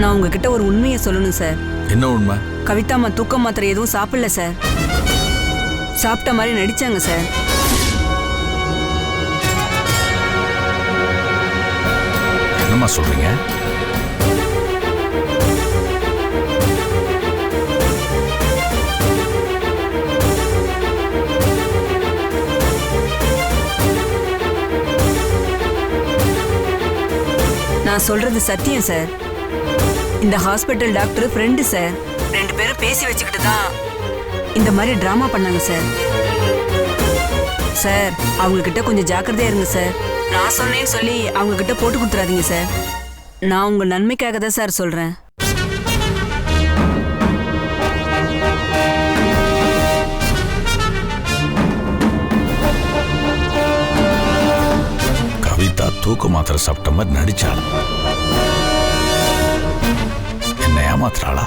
நான் உங்ககிட்ட ஒரு உண்மையை சொல்லணும் சார். என்ன உண்மை? கவிதாம்மா தூக்க மாத்திரை எதுவும் சாப்பிடல சார். சாப்பிட்ட மாதிரி நடிச்சாங்க சார். என்னம்மா சொல்றீங்க? நான் சொல்றது சத்தியம் சார். இந்த ஹாஸ்பிட்டல் டாக்டர் ஃப்ரெண்டு சார். 2 பேரும் பேசி வச்சுக்கிட்டு தான் இந்த மாதிரி டிராமா பண்ணாங்க சார். சார் அவங்க கிட்ட கொஞ்சம் ஜாக்கிரதையா இருங்க சார். நான் சொன்னேன்னு சொல்லி அவங்க கிட்ட போட்டு கொடுத்துறாதீங்க சார். நான் உங்க நன்மைக்காக தான் சார் சொல்றேன். கவிதா தூக்க மாத்திரை சாப்பிட்ட மாதிரி நடிச்சாள். என்ன ஏமாத்துறாளா?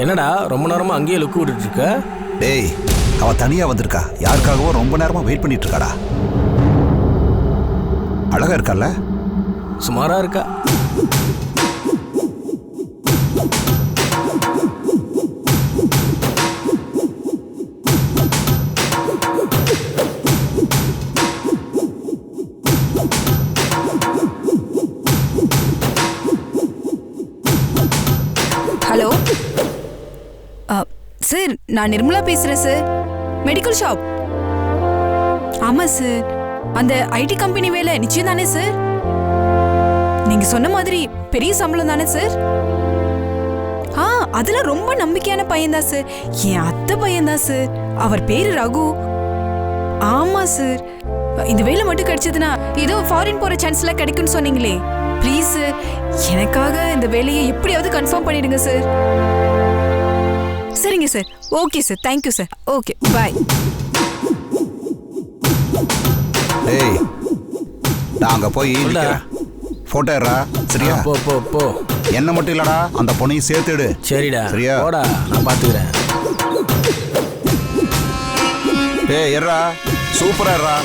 என்னடா ரொம்ப நேரமா அங்கேயே லுக்கு விட்டுட்டு இருக்க? டேய், அவ தனியா வந்திருக்கா. யாருக்காகவோ ரொம்ப நேரமா வெயிட் பண்ணிட்டு இருக்காடா. அழகா இருக்கல்ல? சுமாரா இருக்கா. ஹலோ சார், நான் நிர்மலா பேசுறேன் சார். Medical shop. ஆமா சார், அந்த ஐடி கம்பெனி வேலை நிச்சயம் தானே சார்? நீங்க சொன்ன மாதிரி பெரிய சம்பளம் தானே சார்? அதெல்லாம் ரொம்ப நம்பிக்கையான பையன் தான் சார். என் அத்தை பையன் தான் சார். அவர் பேரு ரகு. ஆமா சார், இந்த வேலை மட்டும் கிடைச்சதுன்னா ஏதோ ஃபாரின் போற சான்ஸ்ல கிடைக்கும்னு சொன்னீங்களே. ப்ளீஸ் சார், எனக்காக இந்த வேலையை எப்படியாவது கன்ஃபார்ம் பண்ணிடுங்க சார். சரிங்க sir. Okay sir, thank you sir. Okay, bye. டேய், நான் அங்க போய் போட்டோ எடுறா. சரியா? போ போ போ. என்ன மட்டும் இல்லடா, அந்த பொண்ணையும் சேர்த்துடு. சரிடா. சரியா? போடா, நான் பாத்துக்கிறேன். டேய் எடுறா, சூப்பரா எடுறா.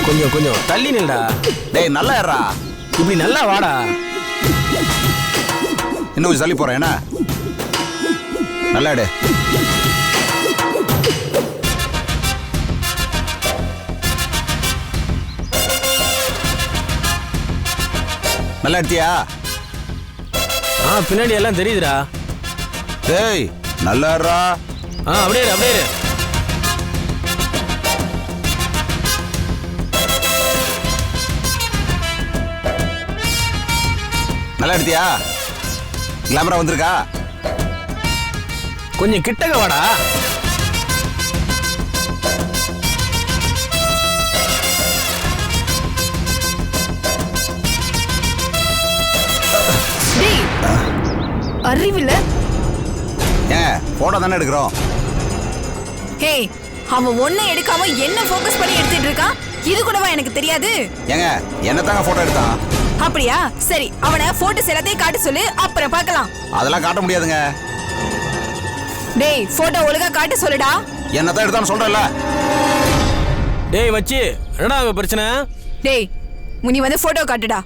கொஞ்சம் கொஞ்சம் தள்ளி நில்டா. டேய் நல்லா எடுறா. இப்படி நல்லா வாடா. இன்னும் கொஞ்சம் தள்ளி போறேன். என்ன நல்லா எடு. நல்லா எடுத்தியா? பின்னாடி எல்லாம் தெரியுதுடா. டேய் நல்லா எடுறா. அப்படியே அப்படியே. நல்லா எடுத்தியா? கிளாமரா வந்திருக்கா? கொஞ்சம் கிட்டக்க வாடா. அறிவில்ல? ஏன் போட்டோ தானே எடுக்கிறோம். ஹே, அவன் ஒன்னும் எடுக்காம என்ன ஃபோக்கஸ் பண்ணி எடுத்துட்டு இருக்கான். இது கூடவா எனக்கு தெரியாது? ஏங்க என்ன தாங்க போட்டோ எடுத்தான்? அப்படியா? சரி, அவனை போட்டோஸ் எல்லாத்தையும் காட்ட சொல்லு, அப்புறம் பார்க்கலாம். அதெல்லாம் காட்ட முடியாதுங்க. டேய், போட்டோ ஒழுங்கா காட்ட சொல்லுடா. என்னதான் எடுத்தான்னு சொல்றேன்ல. டேய் மச்சி, என்னடா அங்க பிரச்சனை? டேய், நீ வந்து போட்டோ காட்டுடா.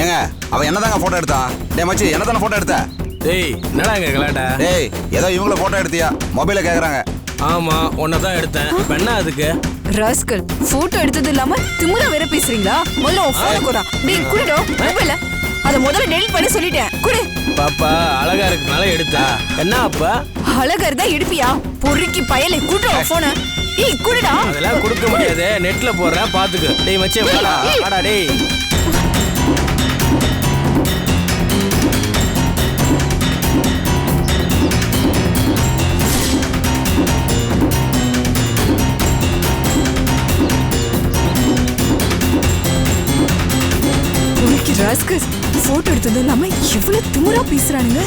ஏங்க அவன் என்னதாங்க போட்டோ எடுத்தா? டேய் மச்சி, என்னதான போட்டோ எடுத்த? டேய் என்னடா இங்க கலாட்டா? டேய் ஏதோ இவங்கள போட்டோ எடுத்தியா? மொபைல கேக்குறாங்க. ஆமா, உன்னதான் எடுத்தேன். என்ன அதுக்கு? ராஸ்கல், போட்டோ எடுத்தது இல்லாம திமிரா வேற பேசுறீங்களா? முதல்ல போன் குடா. டேய் குடுடா மொபைல. அத முதல்ல டெலீட் பண்ணி சொல்லிட்டேன். குடு. பாப்பா அழகா இருக்குனால எடுத்தா. என்ன அப்பா? அழகா இருந்தா எடுப்பியா? பொறுக்கி பயலே, குடுடா போன். டேய் குடுடா. அதெல்லாம் கொடுக்க முடியாது. நெட்ல போறேன் பாத்துக்க. டேய் மச்சி வாடா. வாடா டேய். ராஸ்கல், போட்டோ எடுத்தது இல்லாம எவ்வளவு திமிரா பேசுறானுங்க.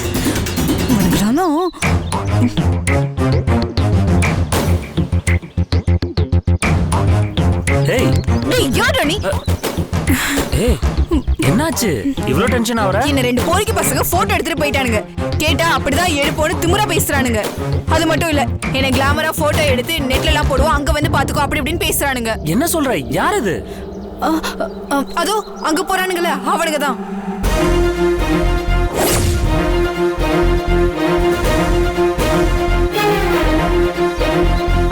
டேய் யாரா நீ? ஏய் என்னாச்சு இவ்ளோ டென்ஷன் ஆவற? என்ன 2 போரிக்கு பசங்க போட்டோ எடுத்துட்டு போயிட்டானுங்க. கேட்டா அப்படிதான் எழுப்போன்னு திமிரா பேசுறானுங்க. அது மட்டும் இல்ல, என்ன கிளாமரா போட்டோ எடுத்து நெட்ல எல்லாம் போடுவோம், அங்க வந்து பாத்துக்கோ அப்படி இப்படின்னு பேசுறானுங்க. என்ன சொல்ற? யார் இது? அதோ அங்க போறானுங்களே அவனுங்க தான்.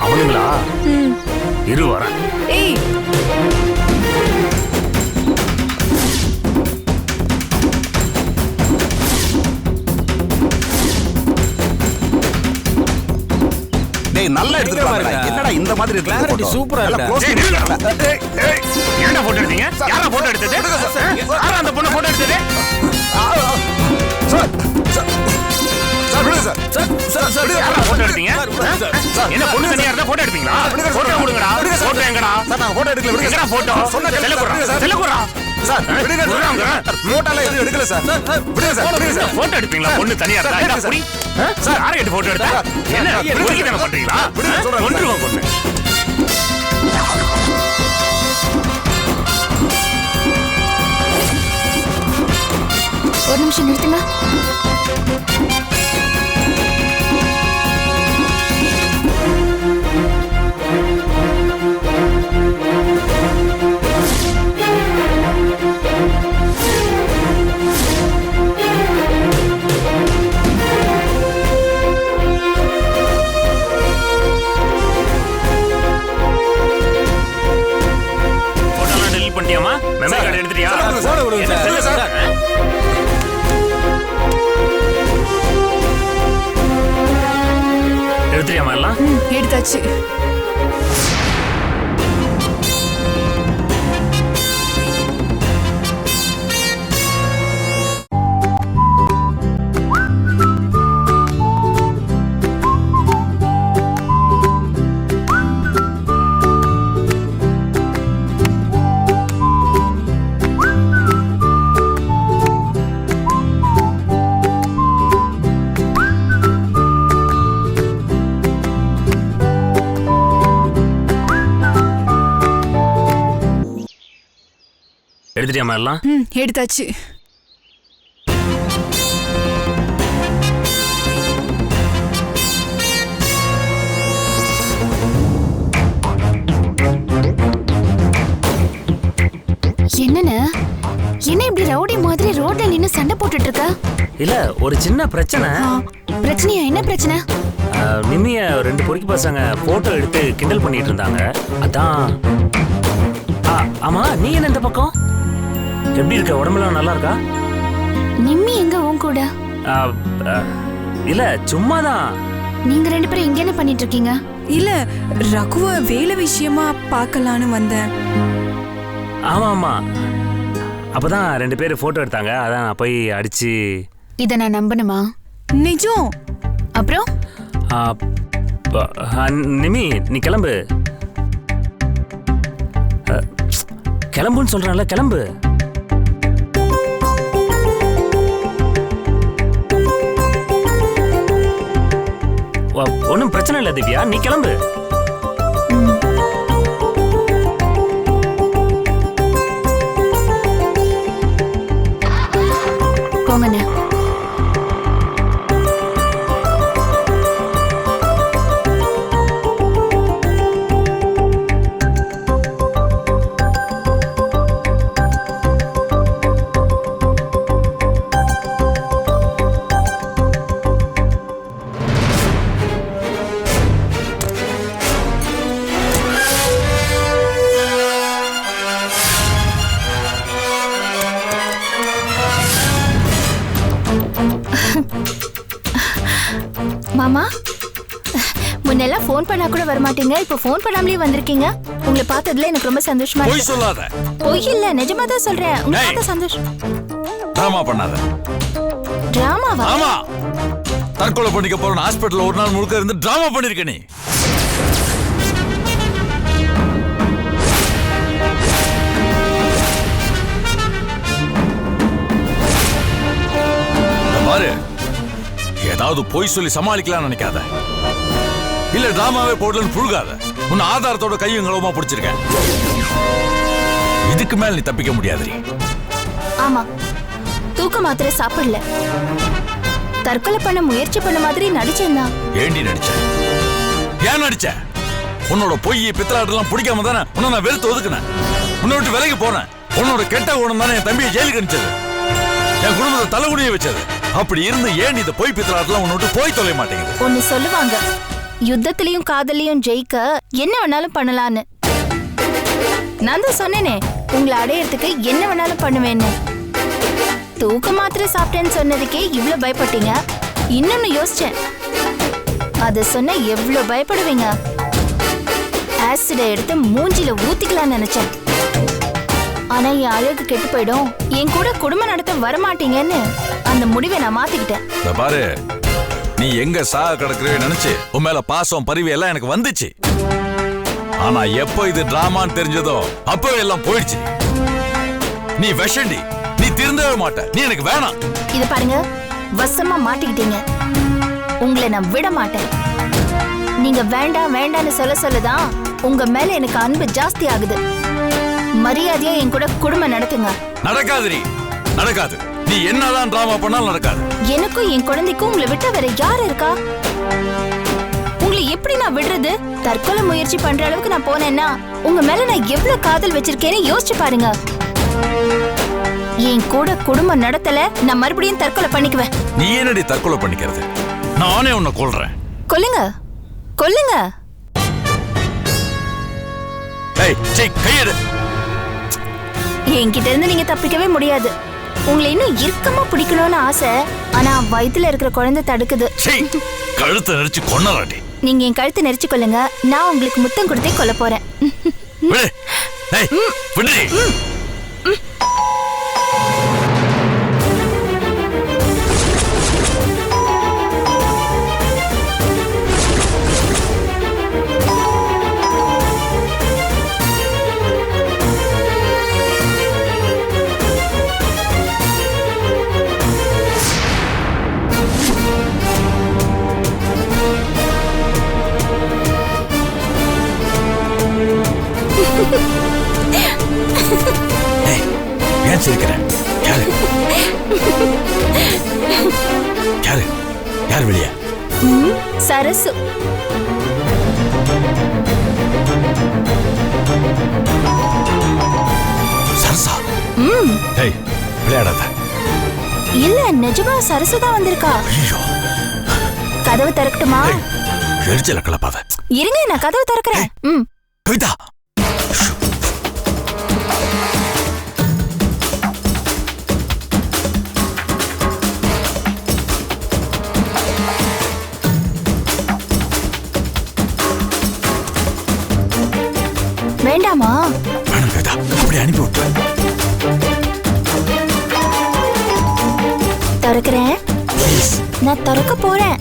அவனுங்களா? இரு வரேன். ஏய் டேய் நல்லா எடுத்துட்டு என்னடா இந்த மாதிரி Clarity சூப்பரா இருக்கு. என்ன போட்டோ எடுத்தீங்க? யாரா போட்டோ எடுத்தது? யாரா அந்த பொண்ணு போட்டோ எடுத்தது? யாரா போட்டோ எடுத்தீங்க? என்ன பொண்ணு தனியா இருந்தா போட்டோ எடுப்பீங்களா? போட்டோ கொடுங்கடா. போட்டோ எங்கடா? எங்கடா போட்டோ? செல்ல குறா. போட்டோ எடுப்பீங்களா? பொண்ணு தனியா இருந்தா புடி. யாரை எடுத்து போட்டோ எடுத்தா? என்ன பொறுக்கி தானே பண்றீங்களா? கொன்றுவோம் பொண்ணு. ஒரு நிமிஷம் நிறுத்துங்க. போட்டோலாம் டெலீட் பண்ணிட்டியாமா? மெமரி கார்டு எடுத்துட்டியா? போட விடுங்க சார். எடுத்துட்டியாமா எல்லாம்? எடுத்தாச்சு. எடுத்துட்டியாமா எல்லாம்? எடுத்தாச்சு. என்னன்னு என்ன இப்படி ரவுடி மாதிரி ரோட்ல நின்னு சண்டை போட்டுட்டு இருக்க? இல்ல ஒரு சின்ன பிரச்சனை. பிரச்சனையா? என்ன பிரச்சனை? நிம்மிய 2 பொறுக்கி பசங்க போட்டோ எடுத்து கிண்டல் பண்ணிட்டு இருந்தாங்க. அதான். ஆமா நீ என்ன இந்த பக்கம்? எப்படி இருக்க? உடம்புலாம் நல்லா இருக்கா? நிம்மி எங்க உன் கூட? இல்ல சும்மாதான். நீங்க 2 பேரும் இங்க என்ன பண்ணிட்டு இருக்கீங்க? இல்ல ரகுவ வேலை விஷயமா பார்க்கலான்னு வந்தேன். ஆமா ஆமா, அப்பதான் 2 பேர் போட்டோ எடுத்தாங்க. அதான் நான் போய் அடிச்சு. இத நான் நம்பணுமா? நிஜம். அப்புறம் நிமி நீ கிளம்பு. கிளம்புன்னு சொல்றேன்ல, கிளம்பு. ஒன்னும் பிரச்சனை இல்லை திவ்யா, நீ கிளம்பு. போங்கண்ணே. மாமா, முன்னெல்லாம் ஃபோன் பண்ணா கூட வர மாட்டீங்க, இப்போ ஃபோன் பண்ணாமலே வந்திருக்கீங்க. உங்களை பார்த்ததுல எனக்கு ரொம்ப சந்தோஷமா இருக்கு. போய் சொல்லாத. பொய் இல்ல, நிஜமா தான் சொல்றேன். உங்களை பார்த்த சந்தோஷம். டிராமா பண்ணாத. டிராமாவா? ஆமா, தற்கொலை பண்ணிக்க போறேன் ஹாஸ்பிடல்ல ஒரு நாள் முழுக்க இருந்து டிராமா பண்ணிருக்க நீ. பாரு, ஏதாவது போய் சொல்லி சமாளிக்கலாம் நினைக்காத. இல்ல டிராமாவே போடலன்னு புழுகாத. உன் ஆதாரத்தோட கையும் களவுமா பிடிச்சிருக்கேன். இதுக்கு மேல நீ தப்பிக்க முடியாதுரி. ஆமா, தூக்க மாத்திரை சாப்பிடல, தற்கொலை பண்ண முயற்சி பண்ண மாதிரி நடிச்சேன்னா. ஏண்டி நடிச்ச? ஏன் நடிச்ச? உன்னோட பொய் பித்தலாட்டெல்லாம் பிடிக்காம தானே உன்னை நான் வெறுத்து ஒதுக்குனேன். உன்னை விட்டு விலைக்கு போனேன். உன்னோட கெட்ட குணம் தானே என் தம்பியை ஜெயிலுக்கு அனுப்பிச்சது, என் குடும்பத்தை தலைகுனிய வச்சது. அப்படி இருந்து ஏன் இந்த பொய் பித்தலாட்டெல்லாம் உன்னை விட்டு போய் தொலைய மாட்டேங்குது? ஒன்னு சொல்லுவாங்க, யுத்தத்திலையும் காதலையும் ஜெயிக்க என்ன வேணாலும் பண்ணலான்னு. நான் தான் சொன்னேனே, உங்களை அடையறதுக்கு என்ன வேணாலும் பண்ணுவேன்னு. தூக்க மாத்திரை சாப்பிட்டேன்னு சொன்னதுக்கே இவ்ளோ பயப்பட்டீங்க. இன்னொன்னு யோசிச்சேன், அத சொன்ன எவ்வளவு பயப்படுவீங்க. ஆசிட எடுத்து மூஞ்சில ஊத்திக்கலாம்னு நினைச்சேன். ஆனா என் அழகு கெட்டு போயிடும், என் கூட குடும்பம் நடத்த வரமாட்டீங்கன்னு அந்த முடிவை நான் மாத்திக்கிட்டேன். பாரு, நீ எங்க சாக கிடக்குறே நினைச்சு உன் மேல பாசம் பரிவு எல்லாம் எனக்கு வந்துச்சு. ஆனா எப்போ இது டிராமான்னு தெரிஞ்சதோ அப்பவே எல்லாம் போயிடுச்சு. நீ விஷண்டி, நீ திருந்தவே மாட்ட, நீ எனக்கு வேணாம். இத பாருங்க, வசமா மாட்டிக்கிட்டீங்க. உங்களை நான் விட மாட்டேன். நீங்க வேண்டாம் வேண்டான்னு சொல்லதான் உங்க மேல எனக்கு அன்பு ஜாஸ்தி ஆகுது. மரியாதையா என் கூட குடும்பம் நடத்துங்க. நடக்காது, நடக்காது. நீ என்னதான் டிராமா பண்ணாலும் நடக்காது. எனக்கும் என் குழந்தைக்கும் உங்களை விட்ட வேற யாரு இருக்கா? உங்களை எப்படி நான் விடுறது? தற்கொலை முயற்சி பண்ற அளவுக்கு நான் போனேன்னா உங்க மேல நான் எவ்வளவு காதல் வச்சிருக்கேன்னு யோசிச்சு பாருங்க. என் கூட குடும்பம் நடத்தல, நான் மறுபடியும் தற்கொலை பண்ணிக்குவேன். நீ என்னடி தற்கொலை பண்ணிக்கிறது? நானே உன்னை கொல்றேன். கொல்லுங்க, கொல்லுங்க. ஏய், கையெடு. என்கிட்ட இருந்து நீங்க தப்பிக்கவே முடியாது. உங்களை இன்னும் இறுக்கமா பிடிக்கணும்னு ஆசை, ஆனா வயித்துல இருக்கிற குழந்தை தடுக்குது. கழுத்தை நெரிச்சு கொன்னறாடி. நீங்க என் கழுத்தை நெரிச்சு கொல்லுங்க, நான் உங்களுக்கு முத்தம் கொடுத்தே கொல்ல போறேன். விடு. ஏய், விடுடி. ஏன் சிரிக்கிறேன்? யாரு யாரு யாரு வெளியே? சரசு. சரசா? ஏய், விளையாடாத. இல்ல, நிஜமா சரசு தான் வந்திருக்கா. ஐயோ, கதவு திறக்கட்டுமா? எரிச்சல கலப்பாத. இருங்க, நான் கதவு திறக்கிறேன். கவிதா, வேண்டாமா? வேணாம் கவிதா, அப்படி அனுப்பி விட்டு. திறக்கிறேன். நான் திறக்க போறேன்.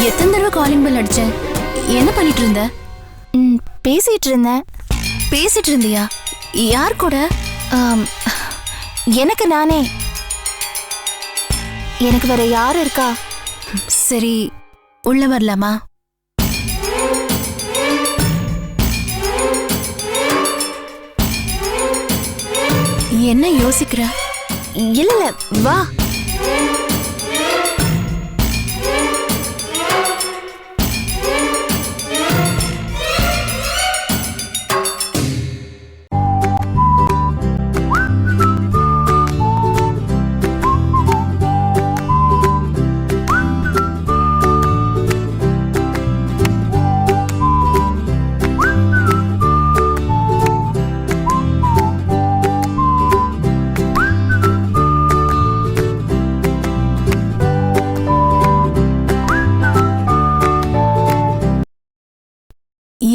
எத்தனை தடவை காலிங் பெல் அடிச்சேன்? என்ன பண்ணிட்டு இருந்த? பேசிட்டு இருந்தேன். பேசிட்டு இருந்தியா? யார் கூட? எனக்கு நானே. எனக்கு வேற யாரு இருக்கா? சரி, உள்ள வரலாமா? என்ன யோசிக்கிற? இல்ல, வா.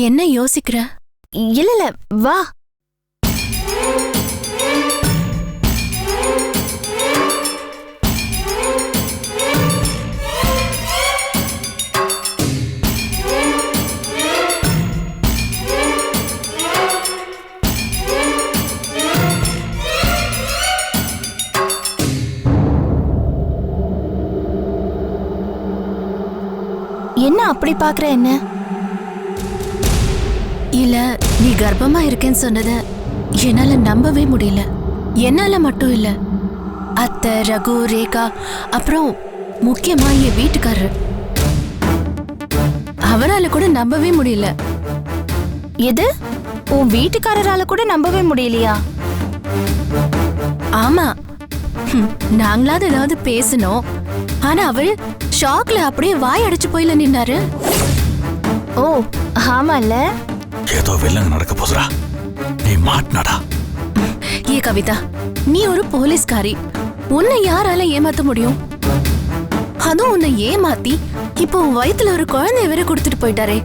என்ன யோசிக்கிற? இல்ல, வா. அப்படி பாக்குற என்ன? இல்ல, நீ கர்ப்பமா இருக்கேன்னு சொன்னத என்னால நம்பவே முடியல. என்னால மட்டும் இல்ல, அத்தை, ரகு, ரேகா, அப்புறம் முக்கியமா என் வீட்டுக்காரரு, அவரால கூட நம்பவே முடியல. எது? உன் வீட்டுக்காரரால கூட நம்பவே முடியலையா? ஆமா, நாங்களாவது ஏதாவது பேசணும், ஆனா அவரு ஷாக்ல அப்படியே வாய் அடைச்சு போயில நின்னாரு. ஓ ஆமால, ஏதோ வில்லங்க நடக்க போதுரா, நீ மாட்டினடா. ஏ கவிதா, நீ ஒரு போலீஸ்காரி, உன்னை யாரால ஏமாத்த முடியும்? அதுவும் உன்னை ஏமாத்தி இப்போ உன் வயித்துல ஒரு குழந்தைய வேற கொடுத்துட்டு போயிட்டாரே,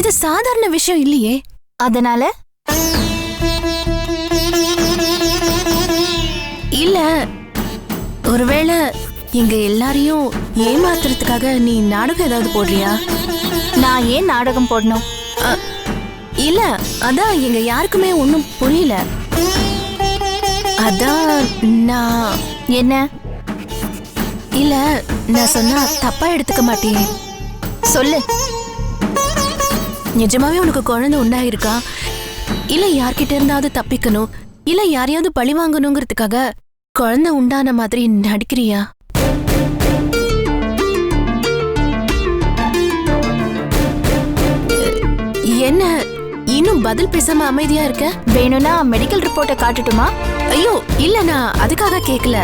இது சாதாரண விஷயம் இல்லையே. அதனால இல்ல, ஒருவேளை எங்க எல்லாரையும் ஏமாத்துறதுக்காக நீ நாடகம் ஏதாவது போடுறியா? நான் ஏன் நாடகம் போடணும்? இல்ல, அதான் எங்க யாருக்குமே ஒன்னும் புரியல. அதான் நான் என்ன? இல்ல, நான் சொன்னா தப்பா எடுத்துக்க மாட்டேன். சொல்லு. நிஜமாவே உனக்கு குழந்தை உண்டாயிருக்கா, இல்ல யார்கிட்ட இருந்தாவது தப்பிக்கணும், இல்ல யாரையாவது பழி வாங்கணுங்கிறதுக்காக குழந்தை உண்டான மாதிரி நடிக்கிறியா? என்ன இன்னும் பதில் பேசாம அமைதியா இருக்க? வேணும்னா மெடிக்கல் ரிப்போர்ட்டை காட்டட்டுமா? ஐயோ இல்ல, நான் அதுக்காக கேக்கல.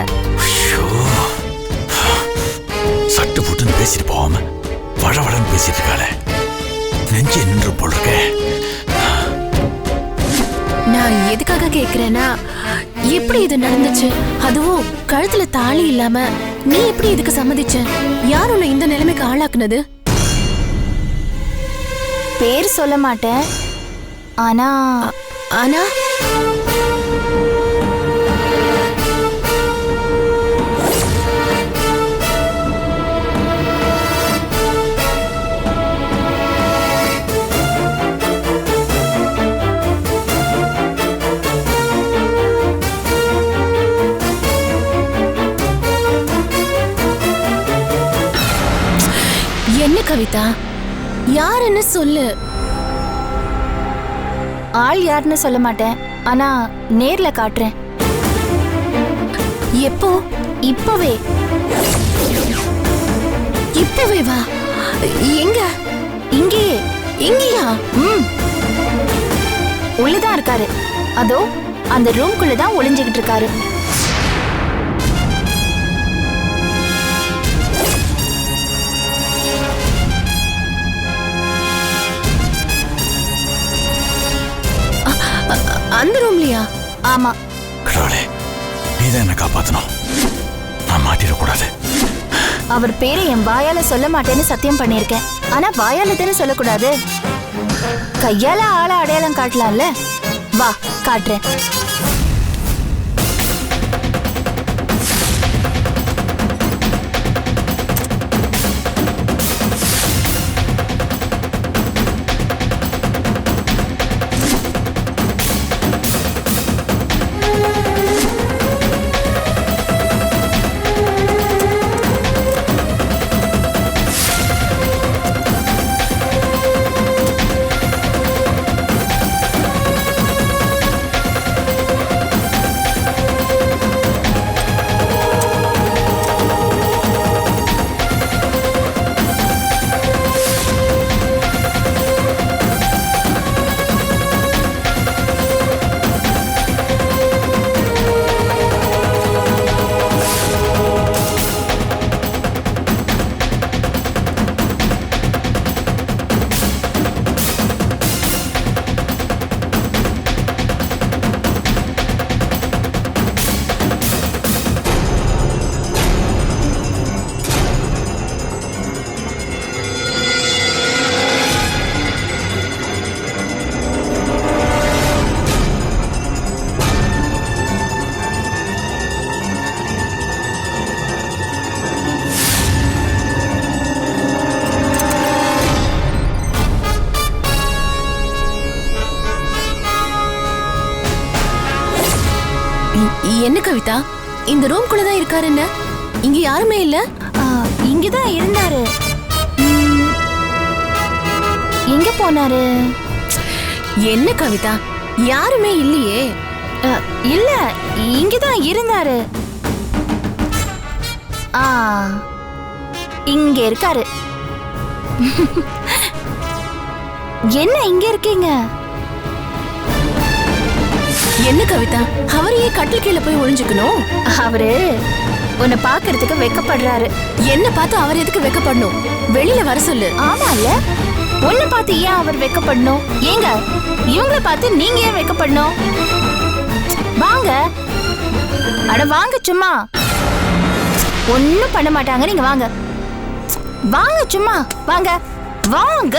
சட்டு புட்டுன்னு பேசிட்டு போகாம வழவழன்னு பேசிட்டு இருக்காளே, நெஞ்சு நின்று போல் இருக்க. நான் எதுக்காக கேக்குறேன்னா, எப்படி இது நடந்துச்சு, அதுவும் கழுத்துல தாலி இல்லாம நீ எப்படி இதுக்கு சம்மதிச்ச? யார் உன்னை இந்த நிலைமைக்கு ஆளாக்குனது? பேர் சொல்ல மாட்டேன், ஆனா ஆனா என்ன கவிதா, யாருன்னு சொல்லு. ஆள் யாருன்னு சொல்ல மாட்டேன், ஆனா நேர்ல காட்டுறேன். எப்போ? இப்பவே. இப்பவே வா. எங்க? இங்கேயே. இங்கயா? உள்ளதான் இருக்காரு, அதோ அந்த ரூம்குள்ளதான் ஒளிஞ்சுகிட்டு இருக்காரு. அந்த ரூம்லயா? ஆமா. கடவுளே, நீதான் என்ன காப்பாத்தணும், நான் மாட்டிடக்கூடாது. அவர் பேரை என் வாயால சொல்ல மாட்டேன்னு சத்தியம் பண்ணிருக்கேன், ஆனா வாயால தானே சொல்லக்கூடாது, கையால ஆள அடையாளம் காட்டலாம்ல. வா காட்டுறேன். என்ன கவிதா, இந்த ரூம்குள்ளதான் இருக்காரு, என்ன இங்க யாருமே இல்ல? இங்கதான் இருந்தாரு. எங்க போனாரு? என்ன கவிதா, யாருமே இல்லையே. இல்ல, இங்கதான் இருந்தாரு. ஆ, இங்க இருக்காரு. என்ன இங்க இருக்கீங்க? என்ன கவிதா, அவரையே கட்டில் கீழே போய் ஒளிஞ்சுக்கணும்? அவரு உன்னை பாக்குறதுக்கு வெக்கப்படுறாரு. என்ன பார்த்து அவர் எதுக்கு வெக்கப்படணும்? வெளியில வர சொல்லு. ஆமால, உன்னை பார்த்து ஏன் அவர் வெக்கப்படணும்? ஏங்க, இவங்களை பார்த்து நீங்க ஏன் வெக்கப்படணும்? வாங்க, அட வாங்க, சும்மா ஒன்னும் பண்ண மாட்டாங்க. நீங்க வாங்க வாங்க, சும்மா வாங்க வாங்க.